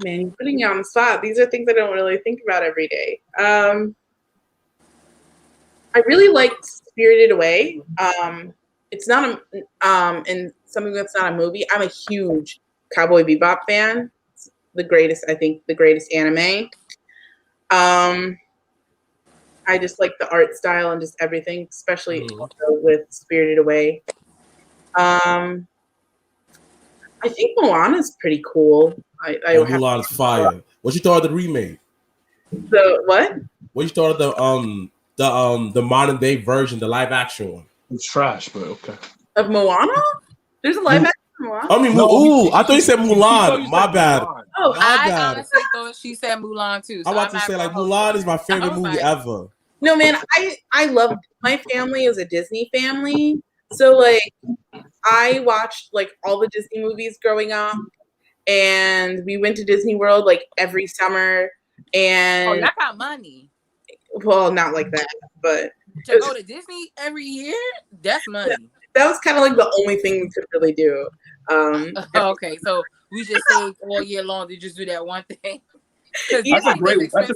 Man, you're putting me on the spot. These are things I don't really think about every day. I really liked Spirited Away. It's not and something that's not a movie. I'm a huge Cowboy Bebop fan. It's the greatest anime. I just like the art style and just everything, especially also with Spirited Away. I think Moana's pretty cool. Moana's fire. What you thought of the remake? The what? What you thought of the modern day version, the live action one? It's trash, but okay. Of Moana? There's a live action Moana? I mean, I thought you said Mulan. My bad. Oh, I honestly thought she said Mulan too. So I'm about to say, like, Mulan is my favorite movie ever. No, man, I love, my family is a Disney family. So, like, I watched, like, all the Disney movies growing up. And we went to Disney World, like, every summer. And y'all got money. Well, not like that, but to go to Disney every year, that's money. That was kind of like the only thing we could really do. Okay, so we just saved all year long to just do that one thing. That's a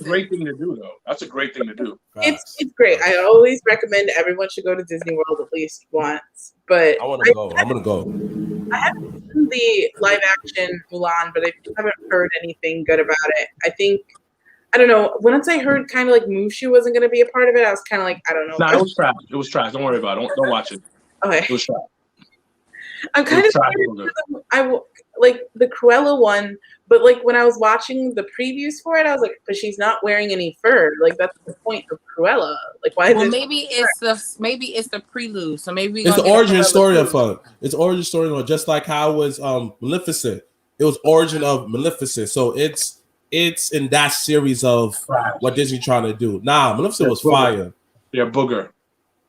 great thing to do, though. That's a great thing to do. It's great. I always recommend everyone should go to Disney World at least once. But I want to go. I'm gonna go. I haven't seen the live action Mulan, but I haven't heard anything good about it. I don't know. Once I heard kind of like Mushu wasn't going to be a part of it, I was kind of like, I don't know. No, it was trash. It was trash. Don't worry about it. Don't watch it. Okay. It was trash. I'm kind of like the Cruella one, but like when I was watching the previews for it, I was like, but she's not wearing any fur. Like that's the point of Cruella. Like why? Well, maybe it's the prelude. So maybe it's the origin story of her. It's origin story, just like how it was Maleficent. it was Origin of Maleficent. So it's in that series of what Disney trying to do. Nah, Maleficent was fire. Yeah, Booger.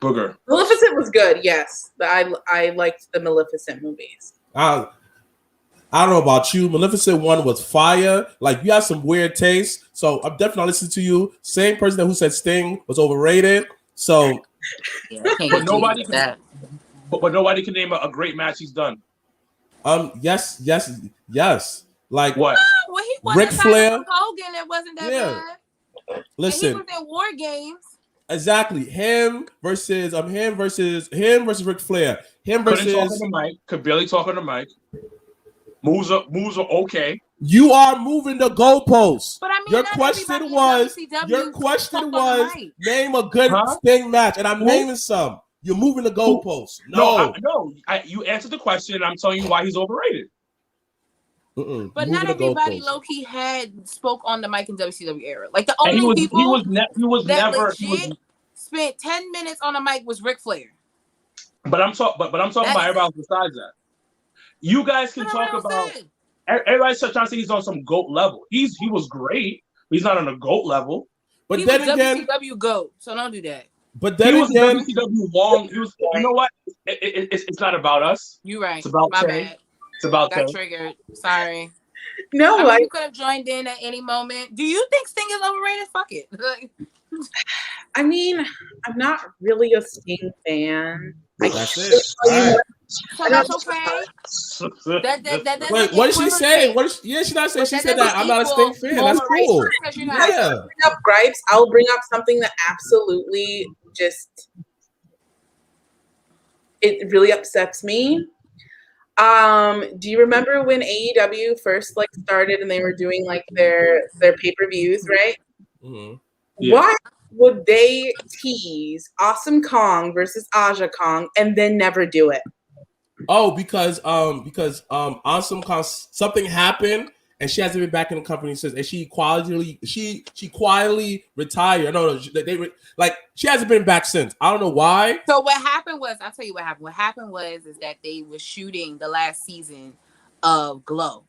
Maleficent was good. Yes, I liked the Maleficent movies. I don't know about you. Maleficent 1 was fire. Like, you have some weird taste. So I'm definitely listening to you. Same person who said Sting was overrated. So Yeah, I can't but nobody can that. But nobody can name a great match he's done. Yes. Like what? Well, he wasn't Ric Flair. Hogan. It wasn't that bad. Listen, and he was in War Games. Exactly. Him versus Ric Flair. Him versus Couldn't talk on the mic. Could barely talk on the mic. Moves are okay. You are moving the goalposts. But I mean, your question was name a good Sting match, and I'm naming some. You're moving the goalposts. No. You answered the question, and I'm telling you why he's overrated. But not everybody low-key had spoke on the mic in WCW era. Like the only people he was never spent 10 minutes on the mic was Ric Flair. But I'm talking about everybody besides that. You guys can talk about everybody's trying to say he's on some GOAT level. He was great, but he's not on a GOAT level. But then again, WCW GOAT, so don't do that. But then he was WCW long. He was, you know what? It's not about us. You're right. It's about my Tay. bad. It's about got Tay. triggered. Sorry. No, you could have joined in at any moment. Do you think Sting is overrated? Fuck it. I mean, I'm not really a Sting fan. That's it. Right. So that's okay. Wait, what did she say? She's not saying. She said that I'm not a Sting fan. That's cool. Yeah. Bring up gripes. I'll bring up something that absolutely just it really upsets me. Do you remember when AEW first started and they were doing their pay-per-views, right? Mm-hmm. Yeah. Why would they tease Awesome Kong versus Aja Kong and then never do it? Oh, because Awesome Kong, something happened and she hasn't been back in the company since, and she quietly retired. No, she hasn't been back since. I don't know why. So what happened was, I'll tell you what happened. What happened was that they were shooting the last season of Glow.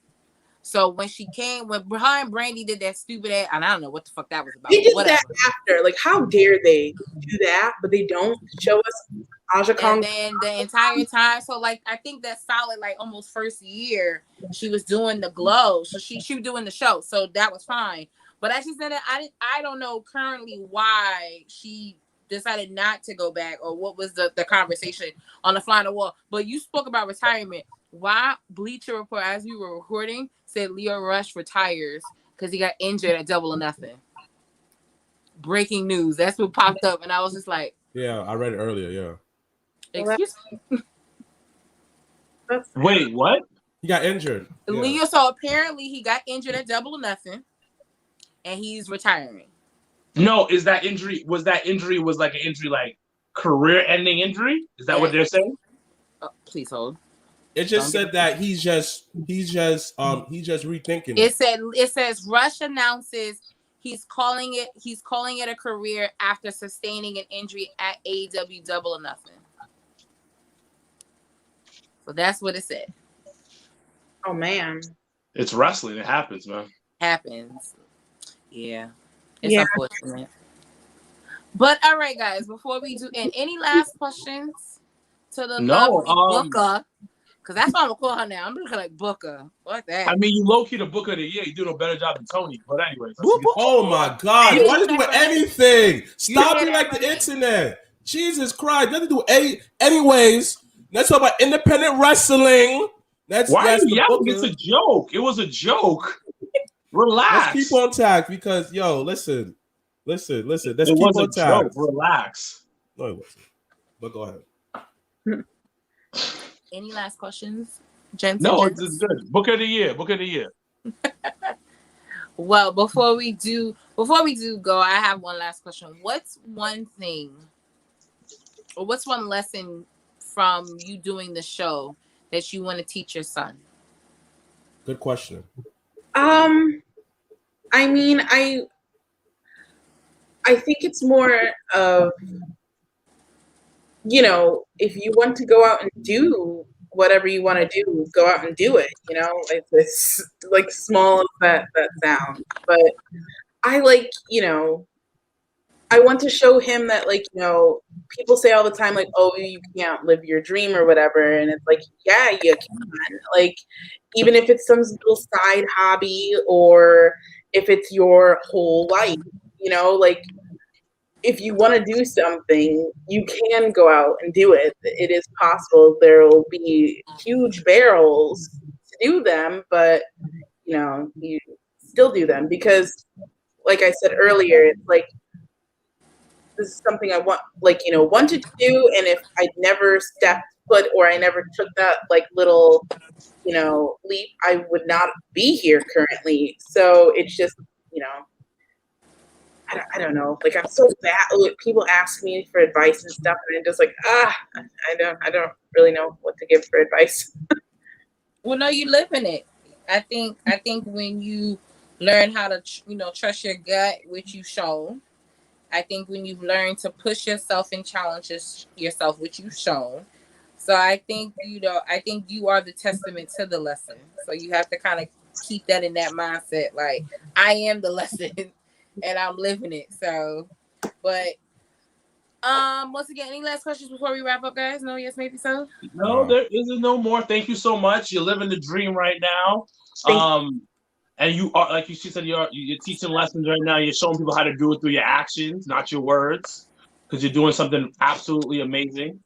So when behind Brandy did that stupid ass, and I don't know what the fuck that was about. They did that after. How dare they do that? But they don't show us Aja Kong. And then the entire time, so I think that solid almost first year, she was doing the Glow. So she was doing the show. So that was fine. But as she said that, I don't know currently why she decided not to go back or what was the conversation on the fly on the wall. But you spoke about retirement. Why Bleacher Report, as we were recording, said Leo Rush retires because he got injured at Double or Nothing. Breaking news. That's what popped up, and I was just like, "Yeah, I read it earlier." Yeah. Excuse me. Wait, what? He got injured. Leo. So apparently he got injured at Double or Nothing, and he's retiring. No, was that injury like an injury career-ending injury? Is that what they're saying? Oh, please hold. It just said that he's just rethinking. It says Rush announces he's calling it a career after sustaining an injury at AEW Double or Nothing. So that's what it said. Oh man. It's wrestling. It happens, man. Happens. Yeah. It's unfortunate. But all right, guys, before we do any last questions to the lovely Booker. Because that's what I'm going to call her now. I'm looking like Booker. What that? I mean, you low-key the Booker of the Year. You doing a better job than Tony. But anyways. Oh, my God. Why did you do anything? Stop being like the internet. Jesus Christ. Nothing to do. Anyways, let's talk about independent wrestling. Why are you yelling? It's a joke. It was a joke. Relax. Let's keep on task because, listen. Let's keep on task. Relax. No, it wasn't. But go ahead. Any last questions, gents? No, it's good. Book of the year. Well, before we do go, I have one last question. What's one thing, or what's one lesson from you doing the show that you want to teach your son? Good question. I mean, I think it's more of, if you want to go out and do whatever you want to do, go out and do it. It's like small as that sounds, but I like, I want to show him that, like, people say all the time, like, oh, you can't live your dream or whatever. And it's like, yeah, you can. Like, even if it's some little side hobby or if it's your whole life, like, if you want to do something, you can go out and do it. It is possible. There will be huge barrels to do them, but, you still do them because, like I said earlier, it's like, this is something I wanted to do, and if I'd never stepped foot or I never took that like little, leap, I would not be here currently. So it's just, I don't know. Like, I'm so bad. Like, people ask me for advice and stuff, and I'm just like, I don't really know what to give for advice. Well, no, you live in it. I think when you learn how to, trust your gut, which you've shown. I think when you've learned to push yourself and challenge yourself, which you've shown. So I think, I think you are the testament to the lesson. So you have to kind of keep that in that mindset. Like, I am the lesson and I'm living it. So, but once again, any last questions before we wrap up, guys? No, yes, maybe so. No, there isn't no more. Thank you so much. You're living the dream right now. And you are, like you said, you're teaching lessons right now. You're showing people how to do it through your actions, not your words, because you're doing something absolutely amazing.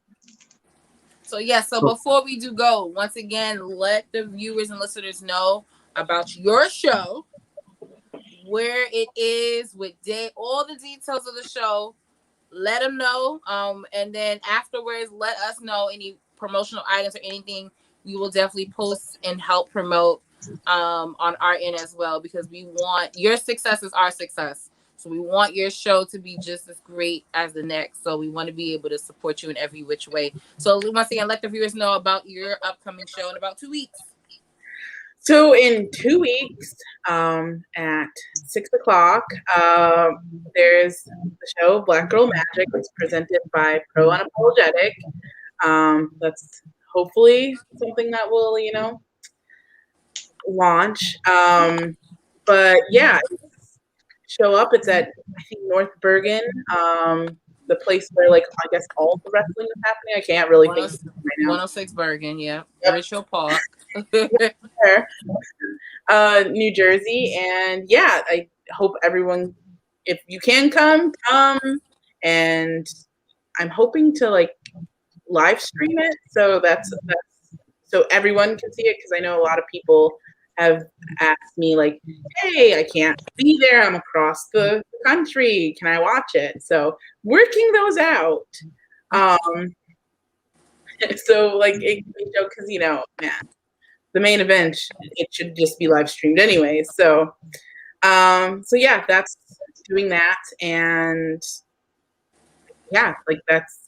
So, so before we do go, once again, let the viewers and listeners know about your show, where it is, with all the details of the show. Let them know. And then afterwards, let us know any promotional items or anything. We will definitely post and help promote on our end as well, because we want your success is our success. So we want your show to be just as great as the next. So we want to be able to support you in every which way. So once again, let the viewers know about your upcoming show in about 2 weeks. So in 2 weeks, at 6:00, there's the show Black Girl Magic. It's presented by Pro Unapologetic. That's hopefully something that will, launch. But yeah, show up. It's at, I think, North Bergen, the place where, like, I guess all the wrestling is happening. I can't really think of it right now. 106 Bergen, yeah. Yep. Ritual Park. New Jersey. And yeah, I hope everyone, if you can come, and I'm hoping to like live stream it, so that's so everyone can see it, because I know a lot of people have asked me, like, hey, I can't be there, I'm across the country, can I watch it? So working those out. So like, because man, the main event, it should just be live streamed anyway. So yeah, that's doing that. And yeah, like, that's,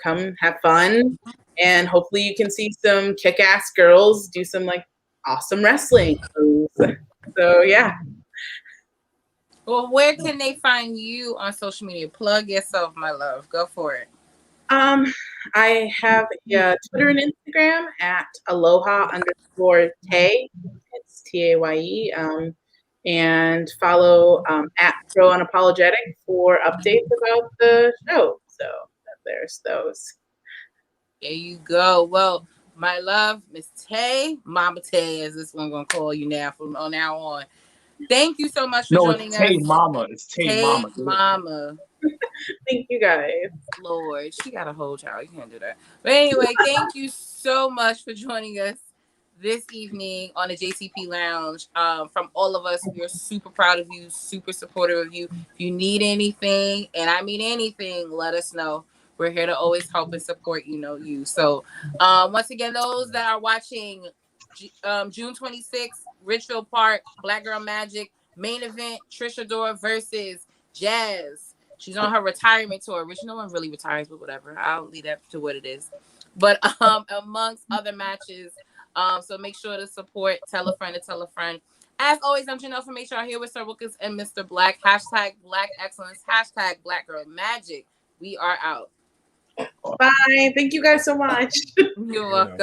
come have fun, and hopefully you can see some kick-ass girls do some like awesome wrestling. So yeah. Well, where can they find you on social media? Plug yourself, my love. Go for it. I have Twitter and Instagram at aloha_tay. It's TAYE. And follow at Pro Unapologetic for updates about the show. So there's those. There you go. Well, my love, Miss Tay, Mama Tay, as this one gonna call you now from now on. Thank you so much for joining us. Tay Mama. It's Tay Mama. Mama. Thank you, guys. Lord, she got a whole child. You can't do that. But anyway, thank you so much for joining us this evening on the JTP Lounge. From all of us, we are super proud of you, super supportive of you. If you need anything, and I mean anything, let us know. We're here to always help and support you. So once again, those that are watching, June 26th, Richfield Park, Black Girl Magic, main event, Trisha Dora versus Jazz. She's on her retirement tour, which no one really retires, but whatever. I'll leave that to what it is. But amongst other matches, so make sure to support, tell a friend to tell a friend. As always, I'm Janelle from HR here with Sir Wilkins and Mr. Black. # Black Excellence. # Black Girl Magic. We are out. Bye. Thank you guys so much. You're welcome.